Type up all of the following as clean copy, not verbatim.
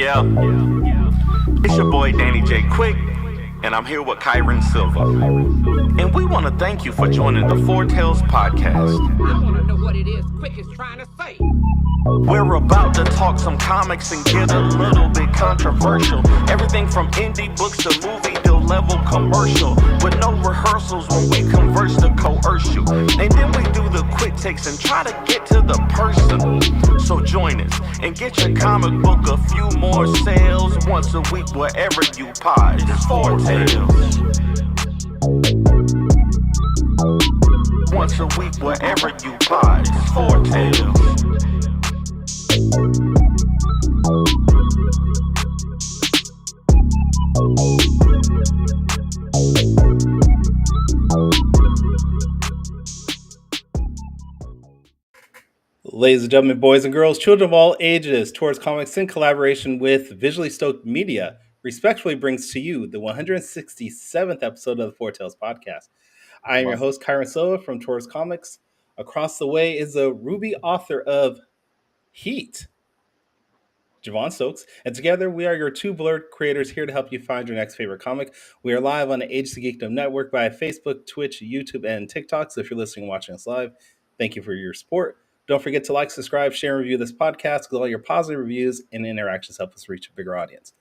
Yeah, it's your boy Danny J. Quick, and I'm here with Kyron Silva. And we want to thank you for joining the Four Tales podcast. I want to know what it is Quick is trying to say. We're about to talk some comics and get a little bit controversial. Everything from indie books to movie deal level commercial. With no rehearsals when we converse to coerce you. And then we do the quick takes and try to get to the person. So join us and get your comic book a few more sales once a week wherever you pod. It's Four Tales. Once a week wherever you pod. It's Four Tales. Ladies and gentlemen, boys and girls, children of all ages, Towards Comics in collaboration with Visually Stoked Media respectfully brings to you the 167th episode of the Four Tales podcast. I am your host, Kyron Silva from Towards Comics. Across the way is the Ruby author of Heat, Vaughn Stokes, and together we are your two blurred creators here to help you find your next favorite comic. We are live on the Age to Geekdom Network via Facebook, Twitch, YouTube, and TikTok. So if you're listening and watching us live, thank you for your support. Don't forget to like, subscribe, share, and review this podcast because all your positive reviews and interactions help us reach a bigger audience.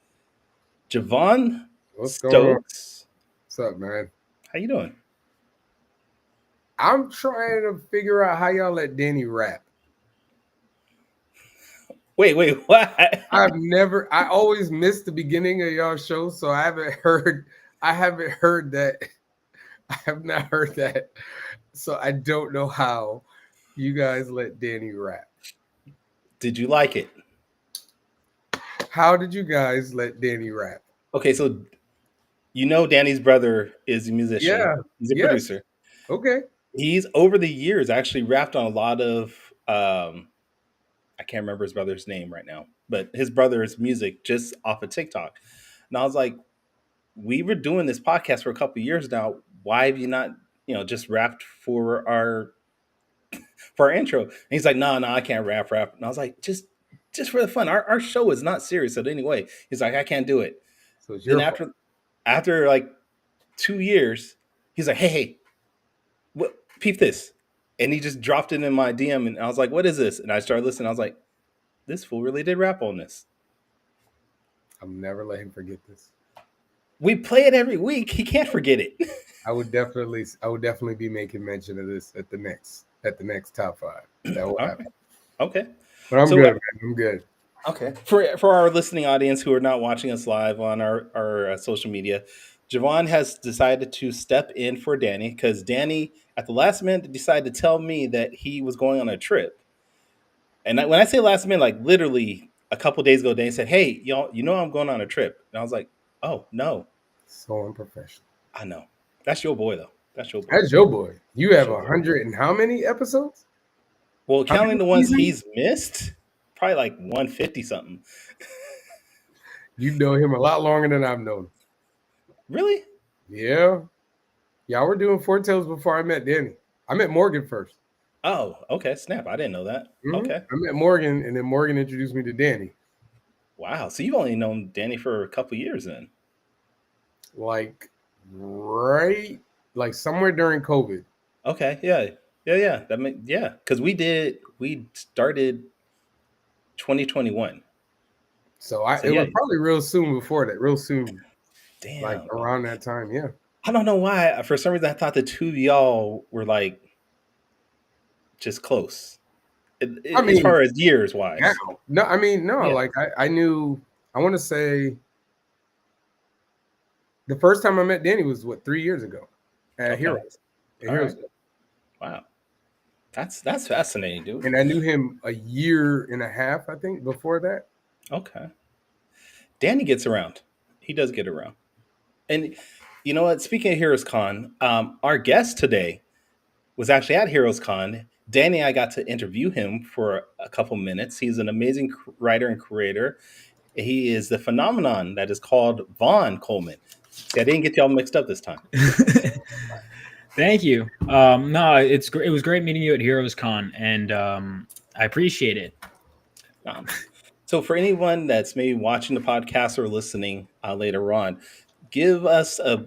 Vaughn Stokes. What's up, man? How you doing? I'm trying to figure out how y'all let Danny rap. Wait, what? I always miss the beginning of y'all show, so I haven't heard that. I have not heard that. So I don't know how you guys let Danny rap. Did you like it? How did you guys let Danny rap? Okay, so you know Danny's brother is a musician. Yeah. He's a producer. Okay. He's over the years actually rapped on a lot of I can't remember his brother's name right now, but his brother's music just off of TikTok. And I was like, we were doing this podcast for a couple of years now. Why have you not, just rapped for our intro? And he's like, no, I can't rap. And I was like, just for the fun. Our show is not serious in any way. He's like, I can't do it. So it's then after like 2 years, he's like, hey, what, peep this. And he just dropped it in my DM, and I was like, what is this? And I started listening. I was like, this fool really did rap on this. I'll never let him forget this. We play it every week. He can't forget it. I would definitely be making mention of this at the next top five. That will happen. Okay. But I'm good, man. I'm good. Okay. For our listening audience who are not watching us live on our social media, Javon has decided to step in for Danny because Danny, at the last minute, decided to tell me that he was going on a trip. And when I say last minute, like literally a couple days ago, Danny said, hey, y'all, I'm going on a trip. And I was like, oh, no. So unprofessional. I know. That's your boy, though. That's your boy. That's your boy. You have 100 and how many episodes? Well, counting the ones he's missed, probably like 150 something. You know him a lot longer than I've known him. Really? Yeah. Y'all were doing Four Tales before I met Danny. I met Morgan first. Oh, okay. Snap. I didn't know that. Mm-hmm. Okay. I met Morgan, and then Morgan introduced me to Danny. Wow. So you've only known Danny for a couple years then? Like somewhere during COVID. Okay. Yeah. Because we started 2021. So it was probably real soon before that. Real soon. Damn. Like around that time, yeah. I don't know why. For some reason, I thought the two of y'all were like just close. As far as years wise. No. Like I knew. I want to say the first time I met Danny was 3 years ago at Heroes. Right. Wow, that's fascinating, dude. And I knew him a year and a half, I think, before that. Okay. Danny gets around. He does get around. And you know what? Speaking of Heroes Con, our guest today was actually at Heroes Con. Danny and I got to interview him for a couple minutes. He's an amazing writer and creator. He is the phenomenon that is called Vaughn Coleman. See, I didn't get y'all mixed up this time. Thank you. No, it was great meeting you at Heroes Con, and I appreciate it. So, for anyone that's maybe watching the podcast or listening later on, give us a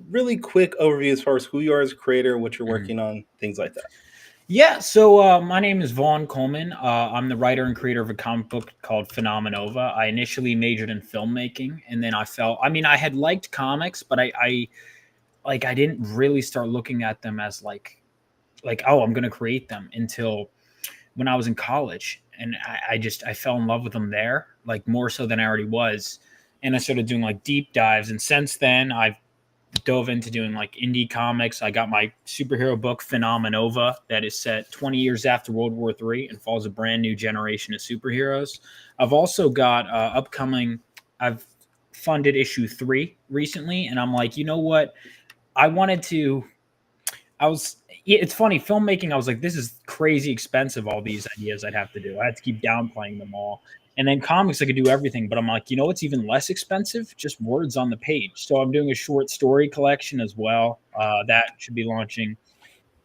really quick overview as far as who you are as a creator, what you're Mhm. working on, things like that. Yeah, so my name is Vaughn Coleman. I'm the writer and creator of a comic book called Phenomonova. I initially majored in filmmaking, and then I had liked comics, but I didn't really start looking at them as like oh, I'm going to create them until when I was in college, and I fell in love with them there, like more so than I already was, and I started doing like deep dives, and since then I've dove into doing like indie comics. I got my superhero book Phenomonova that is set 20 years after World War III and follows a brand new generation of superheroes. I've also got upcoming. I've funded issue 3 recently, and I'm like, you know what? I wanted to I was yeah, it's funny, filmmaking, I was like, this is crazy expensive, all these ideas I'd have to do. I had to keep downplaying them all. And then comics, I could do everything, but I'm like, you know what's even less expensive? Just words on the page. So I'm doing a short story collection as well. That should be launching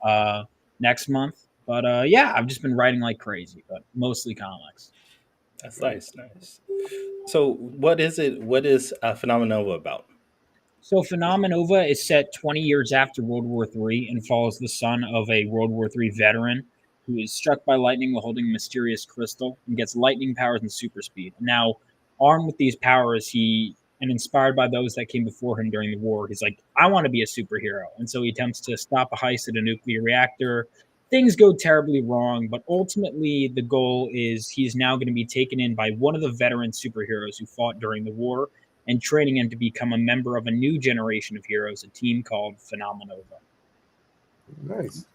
uh, next month. But yeah, I've just been writing like crazy, but mostly comics. That's nice, nice. So, what is it? What is Phenomenova about? So Phenomonova is set 20 years after World War III and follows the son of a World War III veteran who is struck by lightning while holding a mysterious crystal and gets lightning powers and super speed. Now, armed with these powers, and inspired by those that came before him during the war, he's like, I want to be a superhero. And so he attempts to stop a heist at a nuclear reactor. Things go terribly wrong, but ultimately the goal is he's now going to be taken in by one of the veteran superheroes who fought during the war and training him to become a member of a new generation of heroes, a team called Phenomonova. Nice.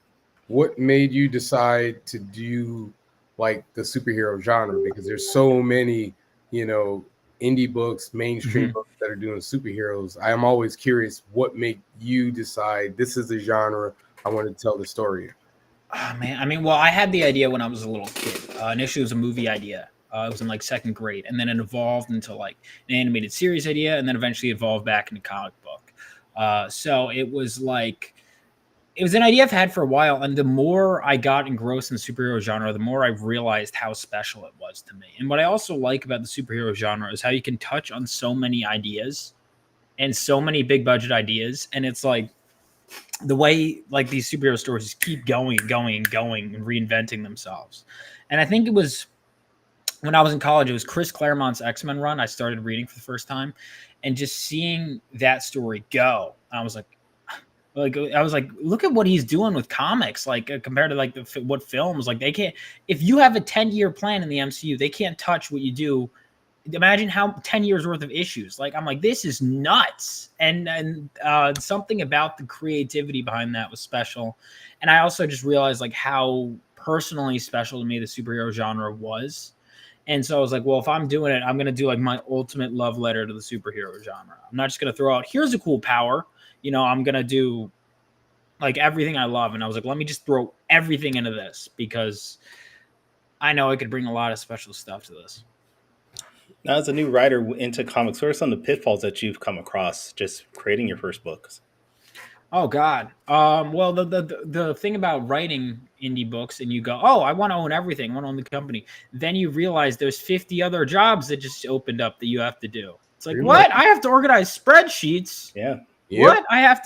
What made you decide to do like the superhero genre? Because there's so many, indie books, mainstream books that are doing superheroes. I am always curious what made you decide this is the genre I want to tell the story. Oh, man, I mean, well, I had the idea when I was a little kid. Initially, it was a movie idea. It was in like second grade, and then it evolved into like an animated series idea, and then eventually evolved back into comic book. So it was an idea I've had for a while, and the more I got engrossed in the superhero genre, the more I realized how special it was to me. And what I also like about the superhero genre is how you can touch on so many ideas and so many big budget ideas, and it's like the way like these superhero stories just keep going and going and going and reinventing themselves. And I think it was when I was in college, it was Chris Claremont's X-Men run I started reading for the first time, and just seeing that story go, I was like, look at what he's doing with comics, like compared to like what films, like they can't. If you have a 10-year plan in the MCU, they can't touch what you do. Imagine how 10 years worth of issues. Like I'm like, this is nuts, and something about the creativity behind that was special. And I also just realized like how personally special to me the superhero genre was. And so I was like, well, if I'm doing it, I'm going to do like my ultimate love letter to the superhero genre. I'm not just going to throw out, here's a cool power. I'm going to do like everything I love. And I was like, let me just throw everything into this because I know I could bring a lot of special stuff to this. Now, as a new writer into comics, what are some of the pitfalls that you've come across just creating your first books? Oh God. Well, the thing about writing indie books, and you go, oh, I want to own everything. I want to own the company. Then you realize there's 50 other jobs that just opened up that you have to do. It's like, Pretty what? much. I have to organize spreadsheets. Yeah. What? I have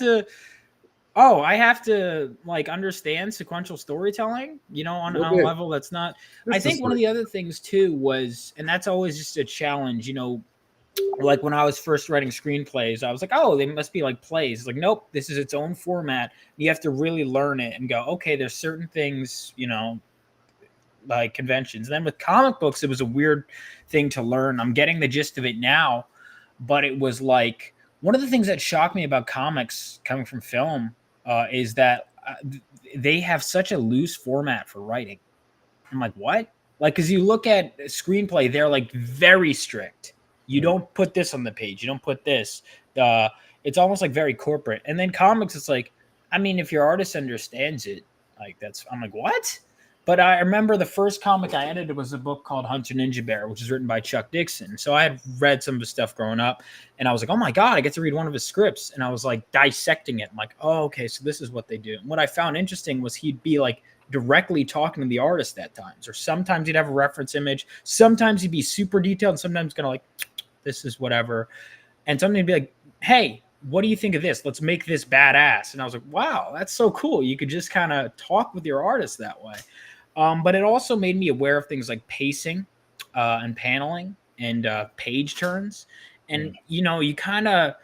to like understand sequential storytelling, on a level that's not. I think one of the other things too was, and that's always just a challenge, like when I was first writing screenplays, I was like, oh, they must be like plays. It's like, nope, this is its own format. You have to really learn it and go, okay, there's certain things, like conventions. And then with comic books, it was a weird thing to learn. I'm getting the gist of it now, but it was like one of the things that shocked me about comics coming from film is that they have such a loose format for writing. I'm like, what? Like, because you look at screenplay, they're like very strict. You don't put this on the page. You don't put this. It's almost like very corporate. And then comics, it's like, I mean, if your artist understands it, like that's. I'm like, what? But I remember the first comic I edited was a book called Hunter Ninja Bear, which is written by Chuck Dixon. So I had read some of his stuff growing up, and I was like, oh my God, I get to read one of his scripts. And I was like dissecting it. I'm like, oh, okay, so this is what they do. And what I found interesting was he'd be like directly talking to the artist at times, or sometimes he'd have a reference image. Sometimes he'd be super detailed, and sometimes kind of like, this is whatever. And sometimes he'd be like, hey, what do you think of this? Let's make this badass. And I was like, wow, that's so cool. You could just kind of talk with your artist that way. But it also made me aware of things like pacing and paneling and page turns. And, you kind of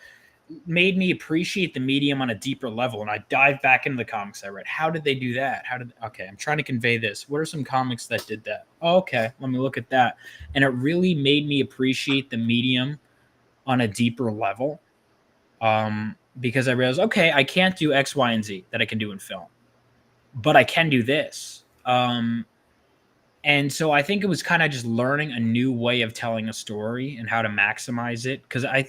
made me appreciate the medium on a deeper level. And I dived back into the comics I read. How did they do that? Okay, I'm trying to convey this. What are some comics that did that? Oh, okay, let me look at that. And it really made me appreciate the medium on a deeper level. Because I realized, okay, I can't do X, Y, and Z that I can do in film, but I can do this. And so I think it was kind of just learning a new way of telling a story and how to maximize it. Because I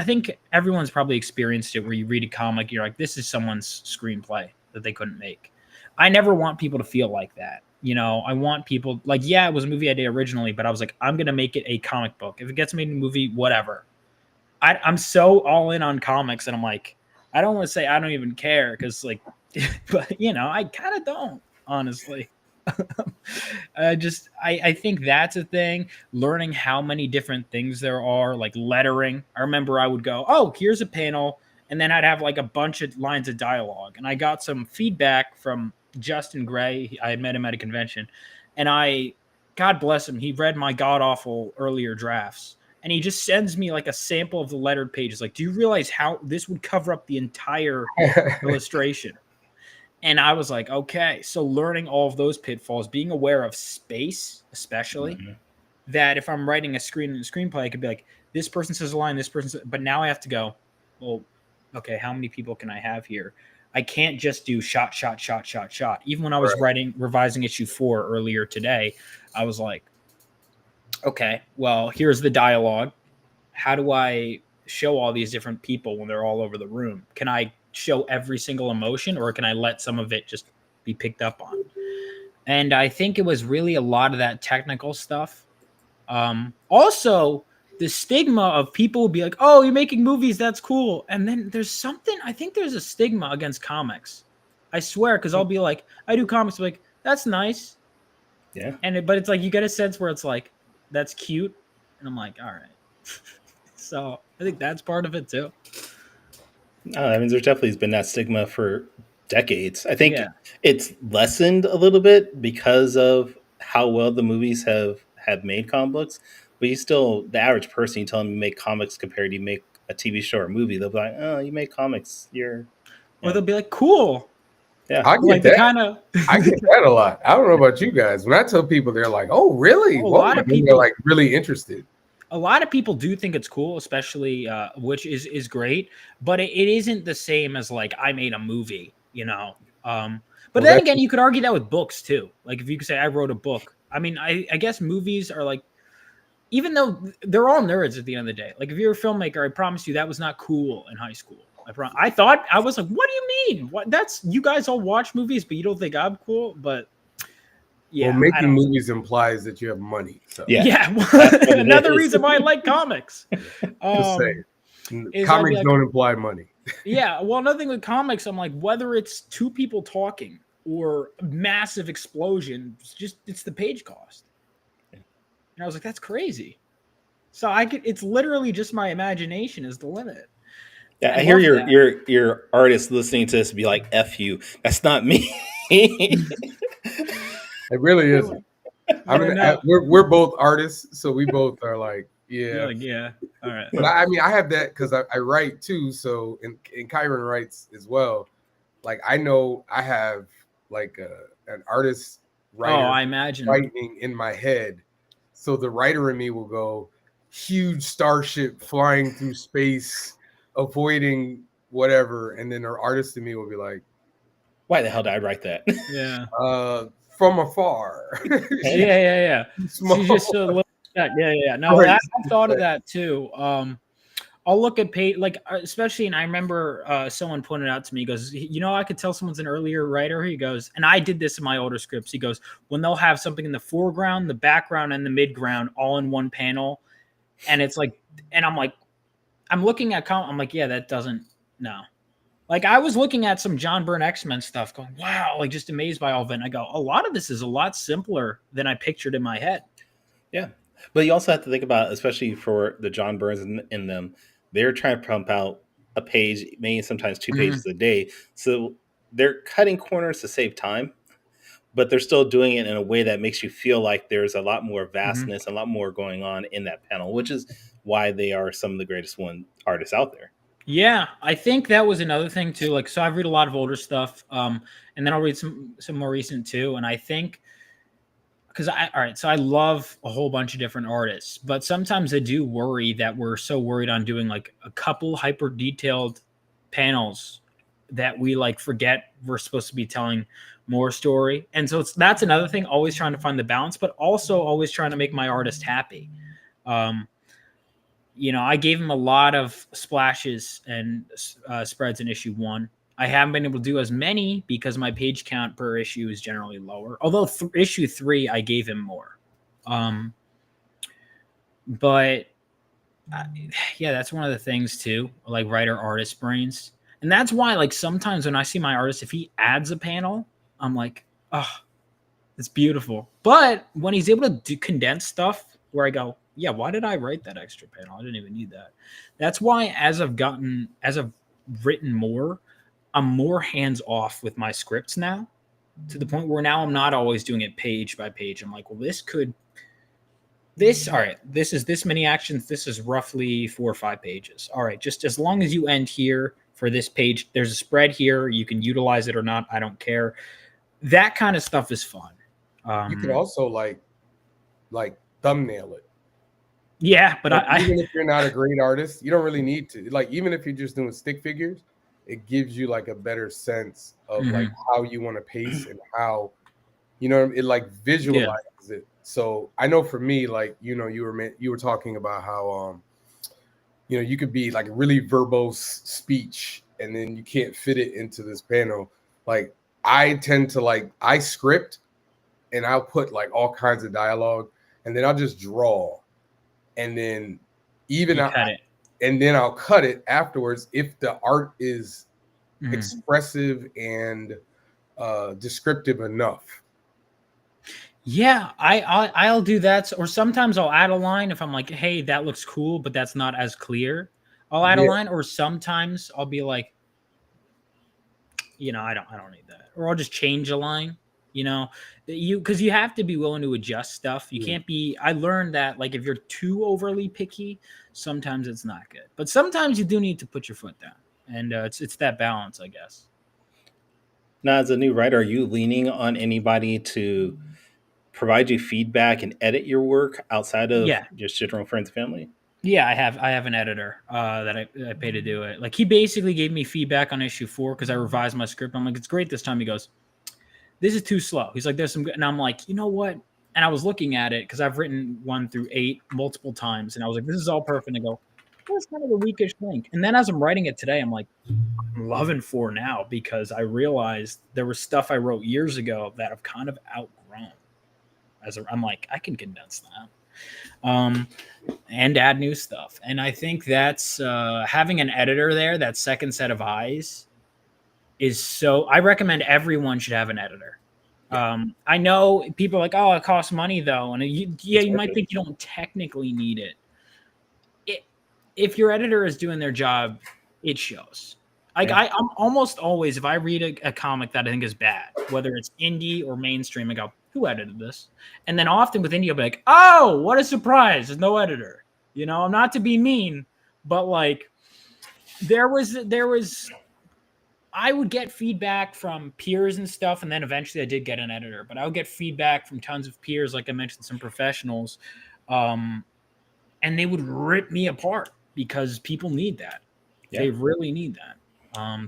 think everyone's probably experienced it where you read a comic, you're like, this is someone's screenplay that they couldn't make. I never want people to feel like that. I want people like, yeah, it was a movie idea originally, but I was like, I'm going to make it a comic book. If it gets made in a movie, whatever. I'm so all in on comics, and I'm like, I don't want to say I don't even care because, like, but I kind of don't, honestly. I think that's a thing. Learning how many different things there are, like lettering. I remember I would go, oh, here's a panel, and then I'd have like a bunch of lines of dialogue. And I got some feedback from Justin Gray. I had met him at a convention, and God bless him, he read my god awful earlier drafts. And he just sends me like a sample of the lettered pages. Like, do you realize how this would cover up the entire illustration? And I was like, okay. So learning all of those pitfalls, being aware of space, especially, that if I'm writing a screenplay, I could be like, this person says a line, this person says, but now I have to go, well, okay, how many people can I have here? I can't just do shot. Even when I was revising issue 4 earlier today, I was like, okay, well, here's the dialogue. How do I show all these different people when they're all over the room? Can I show every single emotion, or can I let some of it just be picked up on? And I think it was really a lot of that technical stuff. Also, the stigma of people will be like, oh, you're making movies, that's cool. And then I think there's a stigma against comics. I swear, because I'll be like, I do comics, like, that's nice. Yeah. But it's like, you get a sense where it's like, that's cute. And I'm like, all right. So I think that's part of it too. I mean, there definitely has been that stigma for decades. I think it's lessened a little bit because of how well the movies have made comic books. But the average person, you tell them you make comics compared to you make a TV show or movie, they'll be like, oh, you make comics. Or they'll be like, cool. Yeah. I get that. I get that a lot. I don't know about you guys. When I tell people, they're like, oh, really? A lot of people are like really interested. A lot of people do think it's cool, especially which is great, but it isn't the same as like I made a movie, But then again, you could argue that with books too. Like if you could say I wrote a book. I mean, I guess movies are like, even though they're all nerds at the end of the day. Like if you're a filmmaker, I promise you that was not cool in high school. I thought, I was like, what do you mean? What? That's, you guys all watch movies, but you don't think I'm cool? But yeah, well, making movies implies that you have money. So. Yeah. Another reason why I like comics. Just saying. Comics don't imply money. Yeah. Well, another thing with comics, I'm like, whether it's two people talking or massive explosion, it's the page cost. And I was like, that's crazy. So it's literally just my imagination is the limit. Yeah, I hear your artist listening to this be like, F you. That's not me. It really isn't. I mean, we're both artists, so we both are like, yeah. Like, yeah. All right. But I mean, I have that because I write too. So, and Kyron writes as well. Like, I know I have like an artist writer. Oh, I imagine. Writing in my head. So the writer in me will go, huge starship flying through space, avoiding whatever. And then our artist in me will be like, why the hell did I write that? Yeah. From afar. Yeah. She's just a little. Yeah. No, I've thought of that too. I'll look at especially, and I remember someone pointed out to me, he goes, I could tell someone's an earlier writer. He goes, and I did this in my older scripts. He goes, when they'll have something in the foreground, the background, and the midground all in one panel. And it's like, and I'm like, I'm looking at I'm like, yeah, that doesn't, no. Like I was looking at some John Byrne X-Men stuff going, wow, like just amazed by all of it. And I go, a lot of this is a lot simpler than I pictured in my head. Yeah. But you also have to think about, especially for the John Burns in them, they're trying to pump out a page, maybe sometimes 2 pages a day. So they're cutting corners to save time, but they're still doing it in a way that makes you feel like there's a lot more vastness, a lot more going on in that panel, which is why they are some of the greatest artists out there. Yeah, I think that was another thing too. Like, so I've read a lot of older stuff, and then I'll read some more recent too. And I think because so I love a whole bunch of different artists, but sometimes I do worry that we're so worried on doing like a couple hyper detailed panels that we like forget we're supposed to be telling more story. And so that's another thing, always trying to find the balance, but also always trying to make my artist happy. I gave him a lot of splashes and spreads in issue 1. I haven't been able to do as many because my page count per issue is generally lower. Although issue 3, I gave him more. But yeah, that's one of the things too, like writer artist brains. And that's why, like, sometimes when I see my artist, if he adds a panel, I'm like, oh, it's beautiful. But when he's able to condense stuff where I go, yeah, why did I write that extra panel? I didn't even need that. That's why as I've written more, I'm more hands off with my scripts now, to the point where now I'm not always doing it page by page. I'm like, well, all right, this is this many actions. This is roughly 4 or 5 pages. All right, just as long as you end here for this page, there's a spread here. You can utilize it or not. I don't care. That kind of stuff is fun. You could also like thumbnail it. Yeah, but even if you're not a great artist, you don't really need to. Like, even if you're just doing stick figures, it gives you like a better sense of like how you want to pace and how, it like visualizes it. So I know for me, like, you were talking about how, you could be like really verbose speech and then you can't fit it into this panel. Like, I tend to I script and I'll put like all kinds of dialogue and then I'll just draw. And then I'll cut it afterwards if the art is expressive and descriptive enough. Yeah, I'll do that. Or sometimes I'll add a line if I'm like, hey, that looks cool, but that's not as clear. I'll add a line, or sometimes I'll be like, I don't need that. Or I'll just change a line. Because you have to be willing to adjust stuff. You can't be. I learned that like if you're too overly picky, sometimes it's not good. But sometimes you do need to put your foot down, and it's that balance, I guess. Now, as a new writer, are you leaning on anybody to provide you feedback and edit your work outside of just your own friends and family? Yeah, I have an editor that I pay to do it. Like, he basically gave me feedback on issue 4 because I revised my script. I'm like, it's great this time. He goes, this is too slow. He's like, there's some good. And I'm like, you know what? And I was looking at it because I've written 1 through 8 multiple times. And I was like, this is all perfect. And I go, that's kind of a weakish link. And then as I'm writing it today, I'm like, I'm loving 4 now because I realized there was stuff I wrote years ago that I've kind of outgrown. I'm like, I can condense that. And add new stuff. And I think that's having an editor there, that second set of eyes, is so. I recommend everyone should have an editor. I know people are like, oh, it costs money though, and you might think you don't technically need it. If your editor is doing their job, it shows. Like, I'm almost always, if I read a comic that I think is bad, whether it's indie or mainstream, I go, who edited this? And then often with indie, I'll be like, oh, what a surprise! There's no editor. I'm not to be mean, but like there was. I would get feedback from peers and stuff, and then eventually I did get an editor. But I would get feedback from tons of peers, like I mentioned, some professionals, and they would rip me apart because people need that. Yeah. They really need that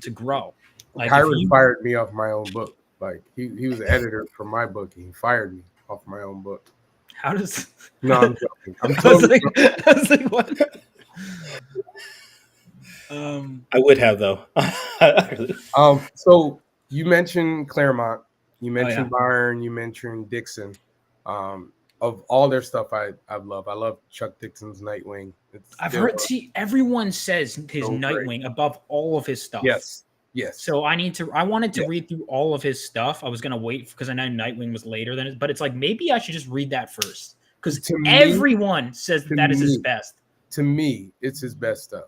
to grow. Like, Kyron fired me off my own book. Like, he was the editor for my book, and he fired me off my own book. How does? No, I'm joking. I'm totally joking. I was like, what? I would have though. So you mentioned Claremont, you mentioned Byrne, you mentioned Dixon. Of all their stuff, I love. I love Chuck Dixon's Nightwing. I've heard. Everyone says his Nightwing above all of his stuff. Yes, Yes. So I wanted to Yes. read through all of his stuff. I was gonna wait because I know Nightwing was later than it, but it's like maybe I should just read that first because To me, everyone says to that is his me, best. to me, it's his best stuff.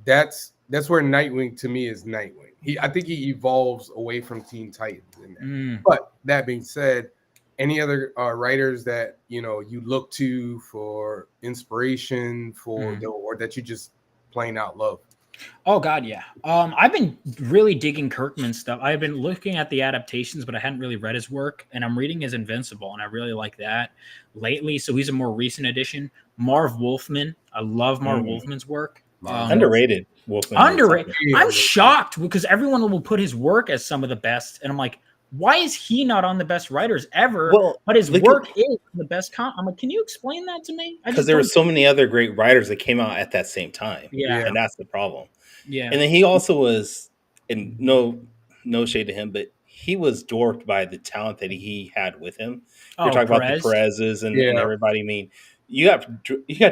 That's where Nightwing to me is Nightwing. I think he evolves away from Teen Titans in that. Mm. But that being said, any other writers that you look to for inspiration or that you just plain out love? Oh God, yeah. I've been really digging Kirkman's stuff. I've been looking at the adaptations, but I hadn't really read his work, and I'm reading his Invincible, and I really like that lately. So he's a more recent addition. Marv Wolfman, I love Marv Wolfman's work. Underrated. Wolfman. Underrated. I'm Underrated. shocked because everyone will put his work as some of the best, and I'm like, why is he not on the best writers ever? Well, but his look work is the best. I'm like, can you explain that to me? because there were so many other great writers that came out at that same time. Yeah. And that's the problem. Yeah. And then he also was, and no shade to him, but he was dwarfed by the talent that he had with him. You're talking about the Perez's and everybody. I mean, you got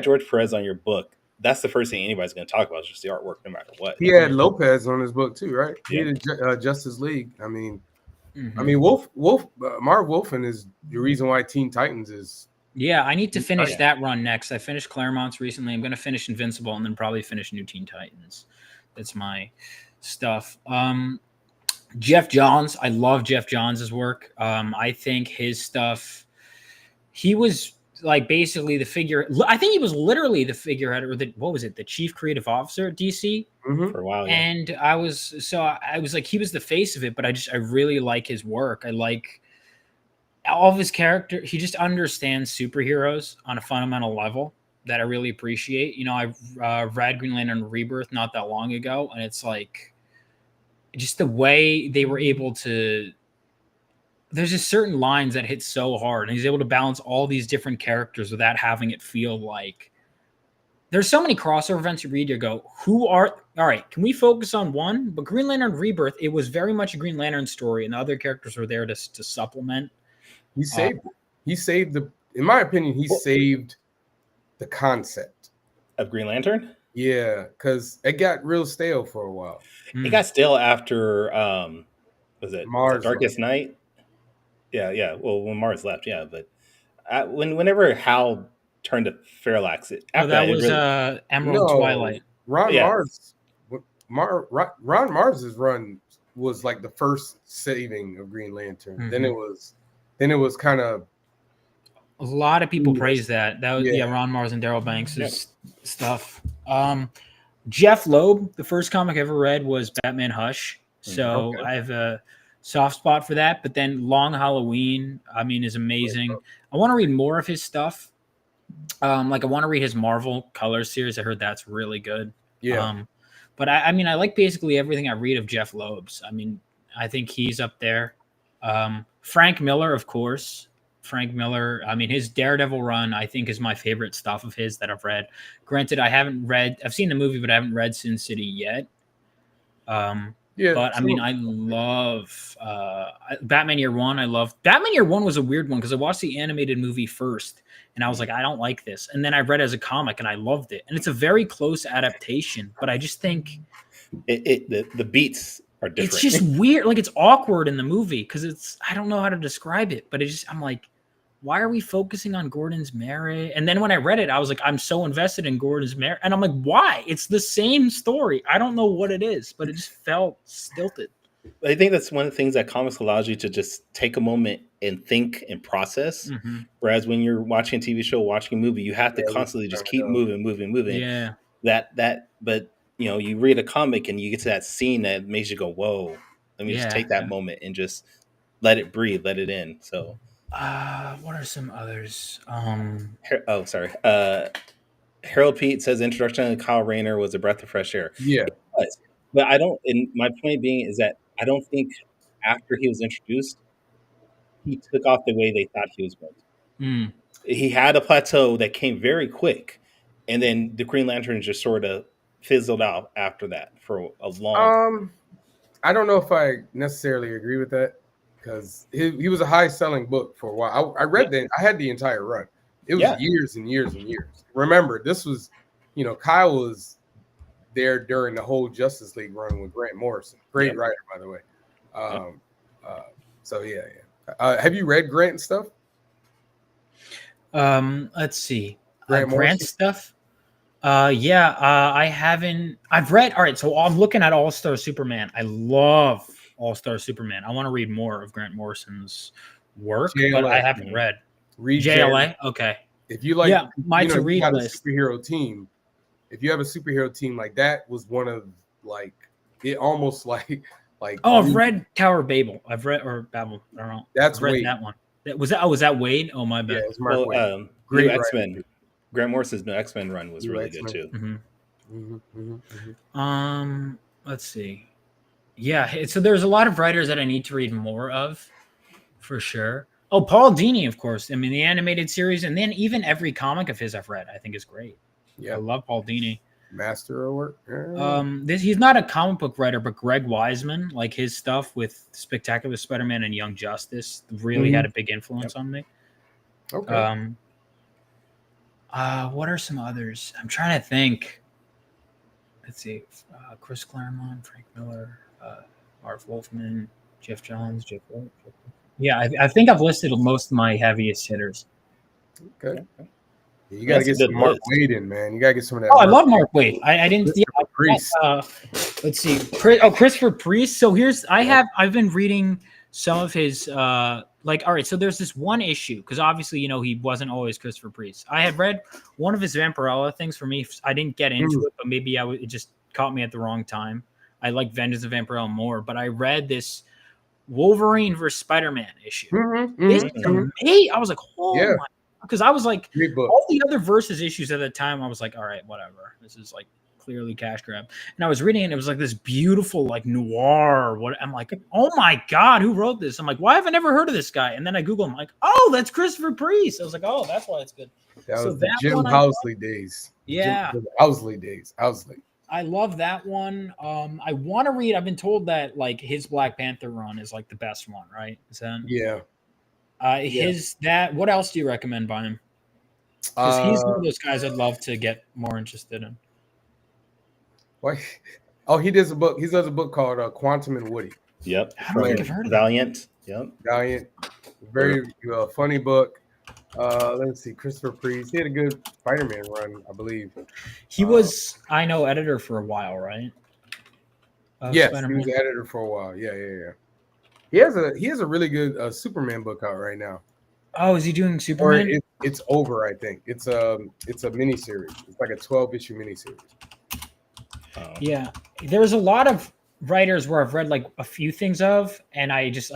George Perez on your book. That's the first thing anybody's going to talk about is just the artwork, no matter what. He had Lopez on his book too, right? Yeah. He did Justice League. I mean, Marv Wolfman is the reason why Teen Titans is. Yeah, I need to finish that run next. I finished Claremont's recently. I'm going to finish Invincible and then probably finish New Teen Titans. That's my stuff. Jeff Johns, I love Jeff Johns' work. I think his stuff, he was like basically the figure. I think he was literally the figurehead or the chief creative officer at DC for a while. Yeah. And I was like, he was the face of it, but I really like his work. I like all of his character. He just understands superheroes on a fundamental level that I really appreciate. I read Green Lantern Rebirth not that long ago, and it's like just the way they were able to. There's just certain lines that hit so hard, and he's able to balance all these different characters without having it feel like there's so many crossover events you read. You go, all right? Can we focus on one? But Green Lantern Rebirth, it was very much a Green Lantern story, and the other characters were there to supplement. He saved. In my opinion, he saved the concept of Green Lantern. Yeah, because it got real stale for a while. It got stale after was it Darkest Night? Yeah. Well, when Mars left, yeah. But whenever Hal turned to Parallax, was Emerald Twilight. Ron Mars's run was like the first saving of Green Lantern. Mm-hmm. Then it was kind of. A lot of people praise that. That was Ron Mars and Daryl Banks' stuff. Jeff Loeb, the first comic I ever read was Batman Hush. So I have a soft spot for that. But then Long Halloween, is amazing. I want to read more of his stuff. I want to read his Marvel Colors series. I heard that's really good. Yeah. But I like basically everything I read of Jeff Loeb's. I think he's up there. Frank Miller, of course. Frank Miller, his Daredevil run, I think, is my favorite stuff of his that I've read. Granted, I've seen the movie, but I haven't read Sin City yet. But I love Batman Year One. Batman Year One was a weird one because I watched the animated movie first, and I was like, I don't like this. And then I read it as a comic, and I loved it. And it's a very close adaptation, but I just think the beats are different. It's just weird. Like, it's awkward in the movie because I don't know how to describe it, but I'm like, why are we focusing on Gordon's marriage? And then when I read it, I was like, I'm so invested in Gordon's marriage. And I'm like, why? It's the same story. I don't know what it is, but it just felt stilted. I think that's one of the things that comics allows you to just take a moment and think and process. Mm-hmm. Whereas when you're watching a TV show, watching a movie, you have to constantly just keep moving. Yeah. But you read a comic and you get to that scene that makes you go, whoa, let me just take that moment and just let it breathe, let it in. So what are some others? Sorry. Harold Pete says introduction to Kyle Rayner was a breath of fresh air. Yeah. But I don't, and my point being is that I don't think after he was introduced, he took off the way they thought he was going to. He had a plateau that came very quick, and then the Green Lantern just sort of fizzled out after that for a long time. I don't know if I necessarily agree with that because he was a high-selling book for a while. I read that. I had the entire run. It was years and years and years. Remember, this was, Kyle was there during the whole Justice League run with Grant Morrison. Great writer, by the way. So yeah. Have you read Grant stuff? Let's see. Grant Grant Morrison? stuff. I haven't. I've read. All right, so I'm looking at All Star Superman. I love All Star Superman. I want to read more of Grant Morrison's work, but I JLA. haven't read. Read JLA. Okay. If you like, my to read got list. a superhero team. If you have a superhero team like that, was one of like it almost like. Oh, I've read Tower of Babel. I've read or Babel. I don't know. That's I've read Wade. that one. Was that Wade? Oh my bad. Yeah, it's Mark Wade. Great X-Men. Grant Morrison's new X-Men run was really good too. Let's see. Yeah, so there's a lot of writers that I need to read more of, for sure. Oh, Paul Dini, of course. I mean, the animated series, and then even every comic of his I've read, I think is great. Yeah, I love Paul Dini. Master of work. He's not a comic book writer, but Greg Wiseman, like his stuff with Spectacular Spider-Man and Young Justice, really had a big influence on me. Okay. What are some others? I'm trying to think. Let's see. Chris Claremont, Frank Miller, Marv Wolfman, Jeff Johns, Jeff Wolf. Yeah, I think I've listed most of my heaviest hitters. Okay. You got to get some Mark Wade in, man. You got to get some of that. Oh, I love Mark Wade. I didn't see Priest. Let's see. Christopher Priest. So I've been reading some of his all right, so there's this one issue because obviously, he wasn't always Christopher Priest. I had read one of his Vampirella things. For me, I didn't get into it, but maybe it just caught me at the wrong time. I like Vengeance of Vampirella more, but I read this Wolverine versus Spider-Man issue. This is amazing. I was like, my, because I was like, all the other Versus issues at the time, I was like, all right, whatever. This is like clearly cash grab. And I was reading it, and it was like this beautiful, like noir. I'm like, oh my God, who wrote this? I'm like, why have I never heard of this guy? And then I Google him, like, oh, that's Christopher Priest. I was like, oh, that's why it's good. That was the Jim Housley days. Yeah. Housley days. Housley. I love that one. I want to read. I've been told that like his Black Panther run is like the best one, right? Is that? Yeah. What else do you recommend by him? Because he's one of those guys I'd love to get more interested in. What? Oh, he does a book. He does a book called Quantum and Woody. Yep. I don't think I've heard of Valiant. Yep. Valiant. Very funny book. Let's see. Christopher Priest. He had a good Spider-Man run, I believe. He was, I know, editor for a while, right? Yes, Spider-Man. He was the editor for a while. Yeah. He has a really good Superman book out right now. Oh, is he doing Superman? Or it's over, I think. It's a miniseries. It's like a 12-issue miniseries. Yeah, there's a lot of writers where I've read like a few things of, and I just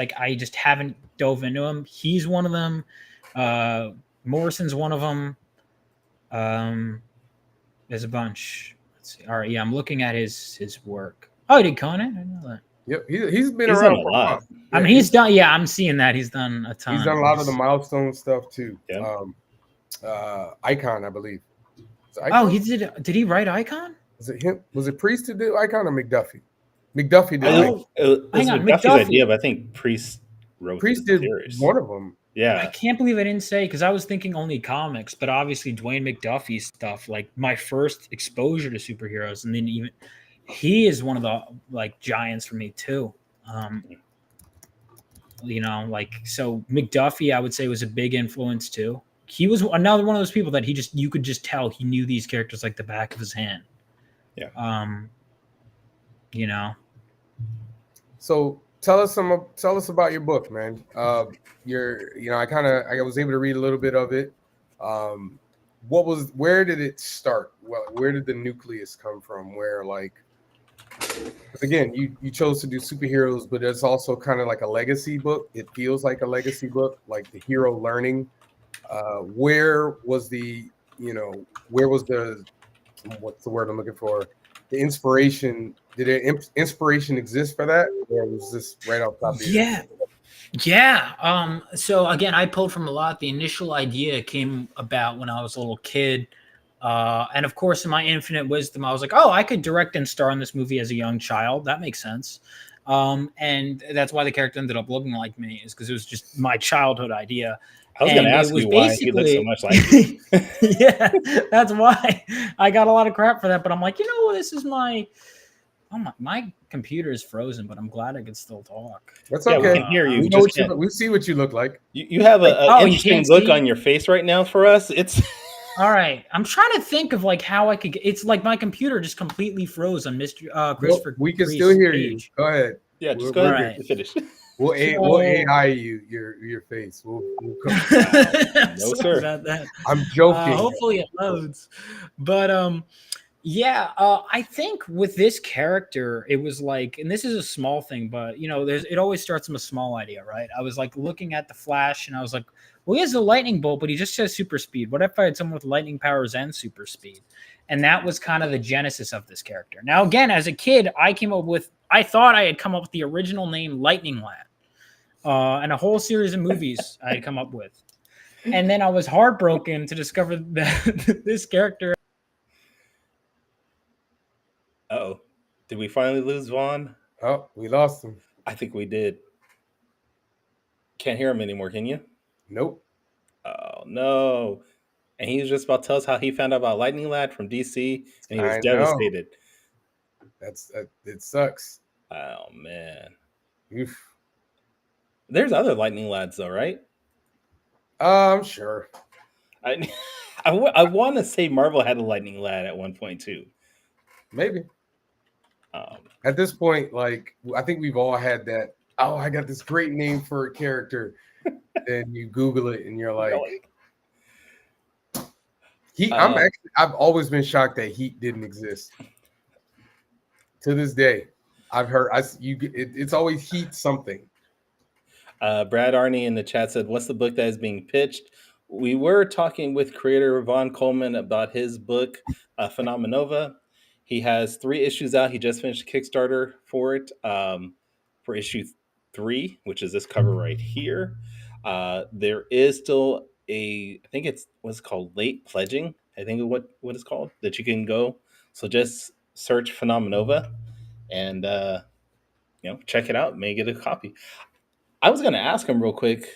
haven't dove into them. He's one of them. Morrison's one of them. There's a bunch. Let's see. All right, yeah, I'm looking at his work. Oh, he did Conan? I know that. Yep, he's been around for a while. Yeah, I mean, he's done. Yeah, I'm seeing that he's done a ton. He's done a lot of the milestone stuff too. Yeah. Icon, I believe. Oh, he did. Did he write Icon? Was it him? Was it Priest to do Icon or McDuffie? McDuffie did. McDuffie's idea, but I think Priest wrote. Priest did one of them. Yeah, I can't believe I didn't say because I was thinking only comics, but obviously Dwayne McDuffie's stuff, like my first exposure to superheroes, and then even he is one of the like giants for me too. So McDuffie, I would say, was a big influence too. He was another one of those people that you could just tell he knew these characters like the back of his hand. Yeah. So tell us about your book, man. I was able to read a little bit of it. Where did it start? Well, where did the nucleus come from? Where again, you chose to do superheroes, but it's also kind of like a legacy book. It feels like a legacy book, like the hero learning. Where was the what's the word I'm looking for? The inspiration. Did inspiration exist for that, or was this right off top of your head? Yeah. So again, I pulled from a lot. The initial idea came about when I was a little kid. And of course, in my infinite wisdom, I was like, oh, I could direct and star in this movie as a young child. That makes sense. And that's why the character ended up looking like me, is because it was just my childhood idea. I was going to And it ask was you why he looks so basically, much like you. yeah, that's why I got a lot of crap for that. But I'm like, this is my, my computer is frozen, but I'm glad I can still talk. That's Yeah, we okay. can hear you. We We know just what you. can't. We see what you look like. You have an Oh, you interesting can't look see? on your face right now for us. It's All right, I'm trying to think of like how I could. It's like my computer just completely froze on Mr. Christopher. We can Cree's still hear you. page. Go ahead. yeah. Just We're go ahead right. and finish. We'll So- AI you your face. We'll come. No, Sorry sir. about that. I'm joking. Hopefully it loads. But yeah, I think with this character, it was like, and this is a small thing, but it always starts from a small idea, right? I was like looking at the Flash, and I was like, well, he has a lightning bolt, but he just has super speed. What if I had someone with lightning powers and super speed? And that was kind of the genesis of this character. Now, again, as a kid, I thought I had come up with the original name Lightning Lad, and a whole series of movies I had come up with. And then I was heartbroken to discover that this character. Oh, did we finally lose Vaughn? Oh, we lost him. I think we did. Can't hear him anymore, can you? Nope. Oh no! And he was just about to tell us how he found out about Lightning Lad from DC, and he was I know. devastated. It sucks. Oh man, Oof. there's other Lightning Lads though, right? I'm sure. I want to say Marvel had a Lightning Lad at one point too. Maybe. Um, At this point, like I think we've all had that. Oh, I got this great name for a character. Then you Google it and you're like, Heat. I've always been shocked that Heat didn't exist. To this day, I've heard it's always Heat something. Brad Arney in the chat said, "What's the book that is being pitched?" We were talking with creator Vaughn Coleman about his book, Phenomonova. He has 3 issues out. He just finished a Kickstarter for it, for issue 3, which is this cover right here. There is still I think it's what's called late pledging. I think what it's called, that you can go. So just search Phenomonova and check it out. May get a copy. I was going to ask him real quick,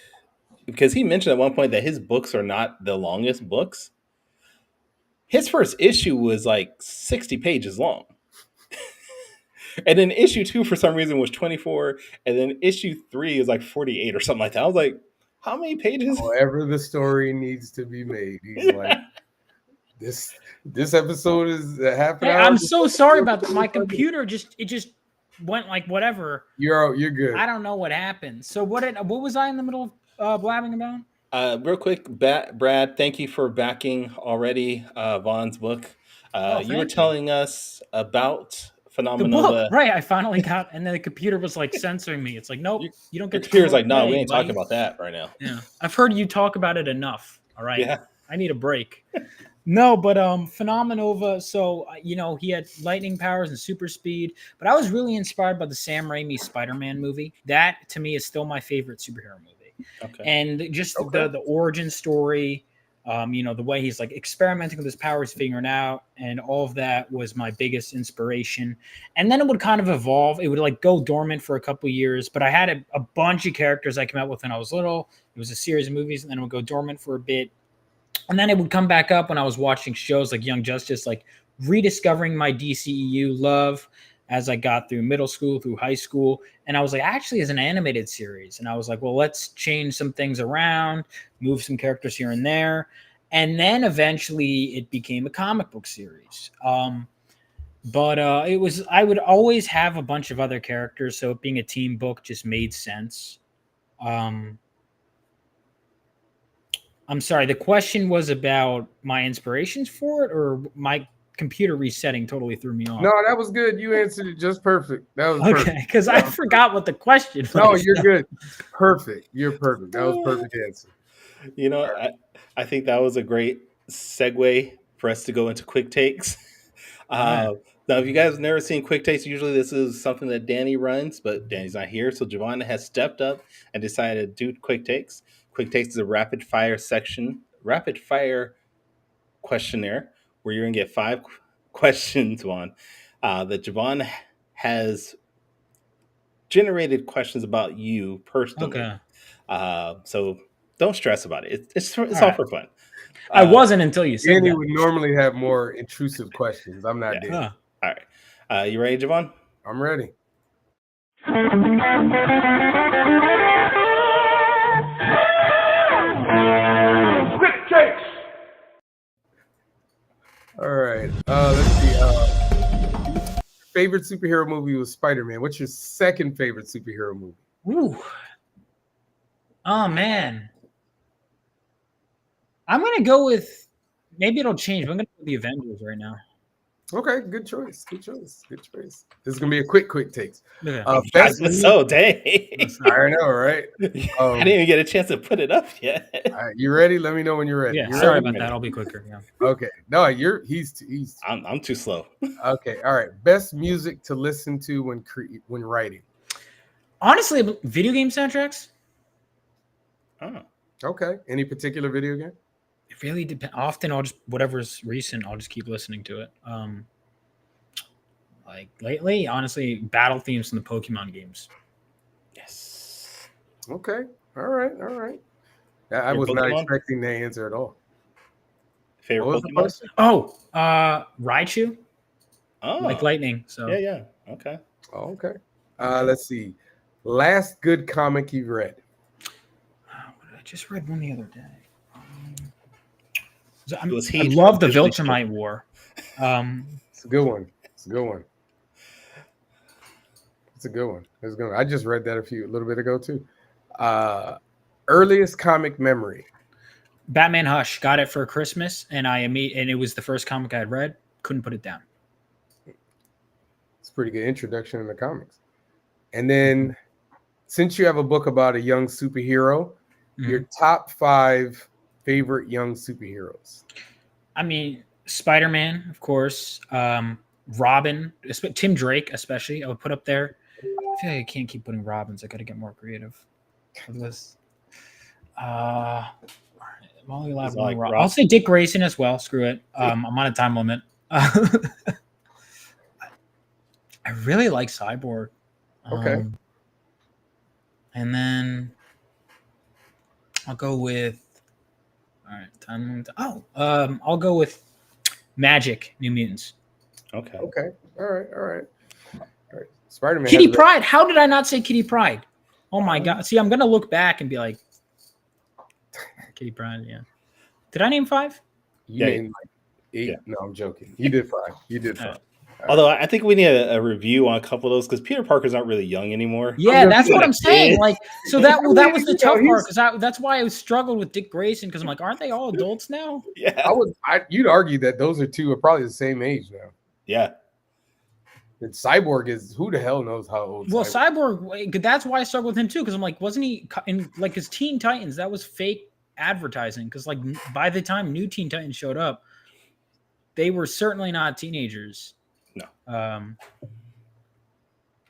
because he mentioned at one point that his books are not the longest books. His first issue was like 60 pages long. And then issue 2 for some reason was 24, and then issue 3 is like 48 or something like that. I was like, how many pages? However the story needs to be made. He's like, this episode is a half an hour. I'm so sorry about that. My computer just went like whatever. You're good. I don't know what happened. So what was I in the middle of blabbing about? Real quick, Brad, thank you for backing already Vaughn's book. You were telling us about Phenomonova. The book, right? I finally got, and then the computer was like censoring me. It's like, nope, you don't get. The computer's like, no, we ain't talking about that right now. Yeah, I've heard you talk about it enough. All right, Yeah. I need a break. No, but Phenomonova. So he had lightning powers and super speed. But I was really inspired by the Sam Raimi Spider-Man movie. That to me is still my favorite superhero movie. Okay. And just the origin story, the way he's like experimenting with his powers, figuring out, and all of that was my biggest inspiration. And then it would kind of evolve. It would like go dormant for a couple of years, but I had a bunch of characters I came out with when I was little. It was a series of movies, and then it would go dormant for a bit. And then it would come back up when I was watching shows like Young Justice, like rediscovering my DCEU love as I got through middle school, through high school. And I was like, actually, as an animated series. And I was like, well, let's change some things around, move some characters here and there. And then eventually it became a comic book series. But I would always have a bunch of other characters. So it being a team book just made sense. I'm sorry, the question was about my inspirations for it, or my computer resetting totally threw me off? No, that was good. You answered it just perfect. That was okay, perfect. because I forgot what the question was. No, you're good. Perfect. You're perfect. That was perfect answer. I think that was a great segue for us to go into quick takes. Now, if you guys have never seen quick takes, usually this is something that Danny runs, but Danny's not here. So Giovanna has stepped up and decided to do quick takes. Quick takes is a rapid fire questionnaire where you're going to get 5 questions on that Javon has generated questions about you personally. Okay. So don't stress about it. It's all right. for fun. I wasn't until you said Danny that. would normally have more intrusive questions. I'm not Yeah. Danny. Huh. All right. You ready, Javon? I'm ready. Quick takes. All right. Let's see. Favorite superhero movie was Spider-Man. What's your second favorite superhero movie? Ooh. Oh man. I'm gonna go with, maybe it'll change, but I'm gonna go with the Avengers right now. Okay, good choice. Good choice. Good choice. This is gonna be a quick takes. Okay. Best So dang. I know, right? I didn't even get a chance to put it up yet. All right, you ready? Let me know when you're ready. Yeah, You sorry ready? about that. I'll be quicker. Yeah. Okay. No, he's I'm too slow. okay. All right. Best music to listen to when writing. Honestly, video game soundtracks. Oh. Okay. Any particular video game? It really depends. Often, I'll just, whatever's recent, I'll just keep listening to it. Like lately, honestly, battle themes from the Pokemon games. Yes. Okay. All right. All right. I Your was not Pokemon? expecting the answer at all. Favorite What was the Pokemon? question? Oh, Raichu, Oh. like lightning. So Yeah. Okay. Oh, okay. Let's see. Last good comic you read. I just read one the other day. Was I he love the officially Viltrumite War. It's a good one. It's a good one. It's a good one. It's a good one. I just read that a little bit ago too. Earliest comic memory. Batman Hush, got it for Christmas, and and it was the first comic I had read. Couldn't put it down. It's a pretty good introduction in the comics. And then, since you have a book about a young superhero, your top 5 favorite young superheroes. I mean, Spider-Man, of course. Robin, Tim Drake, especially, I would put up there. I feel like I can't keep putting Robins. I got to get more creative with this. I'm only allowed one Robin. I'll say Dick Grayson as well. Screw it. I'm on a time limit. I really like Cyborg. Okay. And then I'll go with. All right, time limit. I'll go with Magic, New Mutants. Okay. All right. Spider-Man. Kitty Pryde. How did I not say Kitty Pryde? Oh my God. See, I'm gonna look back and be like, Kitty Pryde. Yeah. Did I name 5? You named like 8. Yeah. No, I'm joking. You did 5. You did 5. Although I think we need a review on a couple of those because Peter Parker's not really young anymore. Yeah, that's what I'm saying. Like, so that was the tough part because that's why I struggled with Dick Grayson because I'm like, aren't they all adults now? Yeah, you'd argue that those two are probably the same age now. Yeah. And Cyborg is, who the hell knows how old? Well, Cyborg, that's why I struggled with him too because I'm like, wasn't he in like his Teen Titans? That was fake advertising because like by the time New Teen Titans showed up, they were certainly not teenagers. No.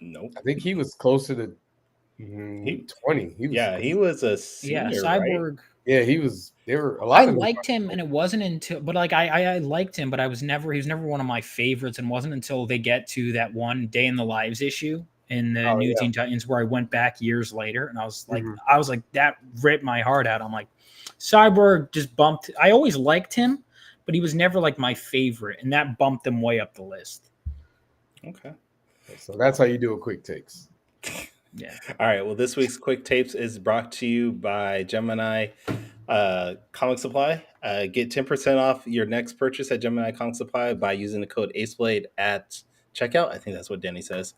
Nope. I think he was closer to 20. He was a senior, Cyborg. Right? Yeah, he was. There were a lot. I liked him, and it wasn't until, but like I liked him, but he was never one of my favorites, and wasn't until they get to that one Day in the Lives issue in the New Teen Titans where I went back years later, and I was like, that ripped my heart out. I'm like, Cyborg just bumped. I always liked him, but he was never like my favorite, and that bumped him way up the list. Okay. So that's how you do a quick takes. Yeah. All right. Well, this week's quick tapes is brought to you by Gemini Comic Supply. Get 10% off your next purchase at Gemini Comic Supply by using the code AceBlade at checkout. I think that's what Danny says.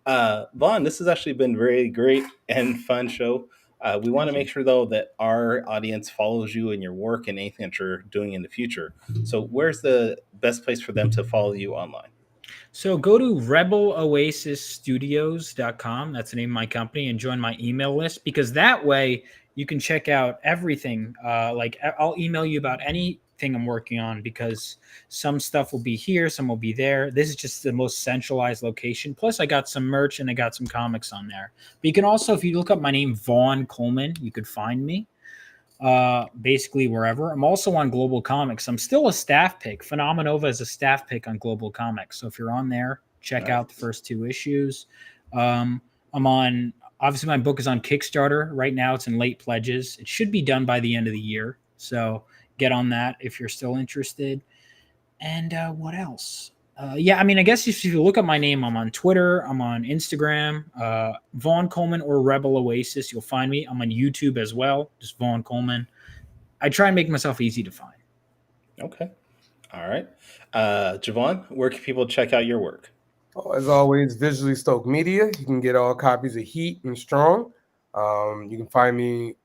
Vaughn, this has actually been very great and fun show. We want to make sure, though, that our audience follows you and your work and anything that you're doing in the future. So where's the best place for them to follow you online? So go to rebeloasisstudios.com. That's the name of my company, and join my email list because that way you can check out everything. Like I'll email you about anything I'm working on because some stuff will be here, some will be there. This is just the most centralized location. Plus I got some merch and I got some comics on there. But you can also, if you look up my name, Vaughn Coleman, you could find me. basically wherever. I'm also on Global Comics. I'm still a staff pick. Phenomonova is a staff pick on Global Comics. So if you're on there, check out the first 2 issues. I'm on, obviously my book is on Kickstarter right now. It's in late pledges. It should be done by the end of the year. So get on that if you're still interested. And what else? I mean, I guess if you look up my name, I'm on Twitter, I'm on Instagram, Vaughn Coleman or Rebel Oasis. You'll find me. I'm on YouTube as well, just Vaughn Coleman. I try and make myself easy to find. Okay. All right. Javon, where can people check out your work? As always, Visually Stoked Media. You can get all copies of Heat and Strong. You can find me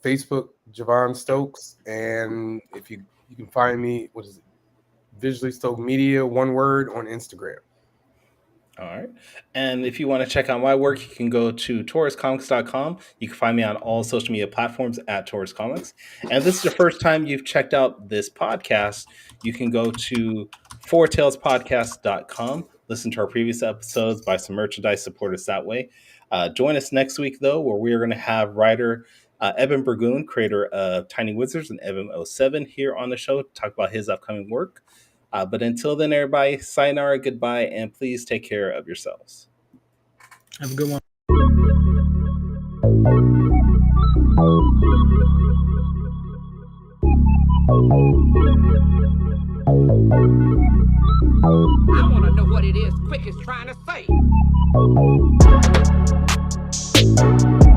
Facebook, Javon Stokes, and if you can find me, Visually Stoked Media, one word, on Instagram. All right. And if you want to check out my work, you can go to tauruscomics.com. You can find me on all social media platforms at Taurus Comics. And if this is the first time you've checked out this podcast, you can go to fourtailspodcast.com. Listen to our previous episodes, buy some merchandise, support us that way. Join us next week, though, where we are going to have writer Evan Burgoon, creator of Tiny Wizards and Evan 07, here on the show to talk about his upcoming work. But until then, everybody, sayonara, goodbye, and please take care of yourselves. Have a good one. I want to know what it is Quick is trying to say.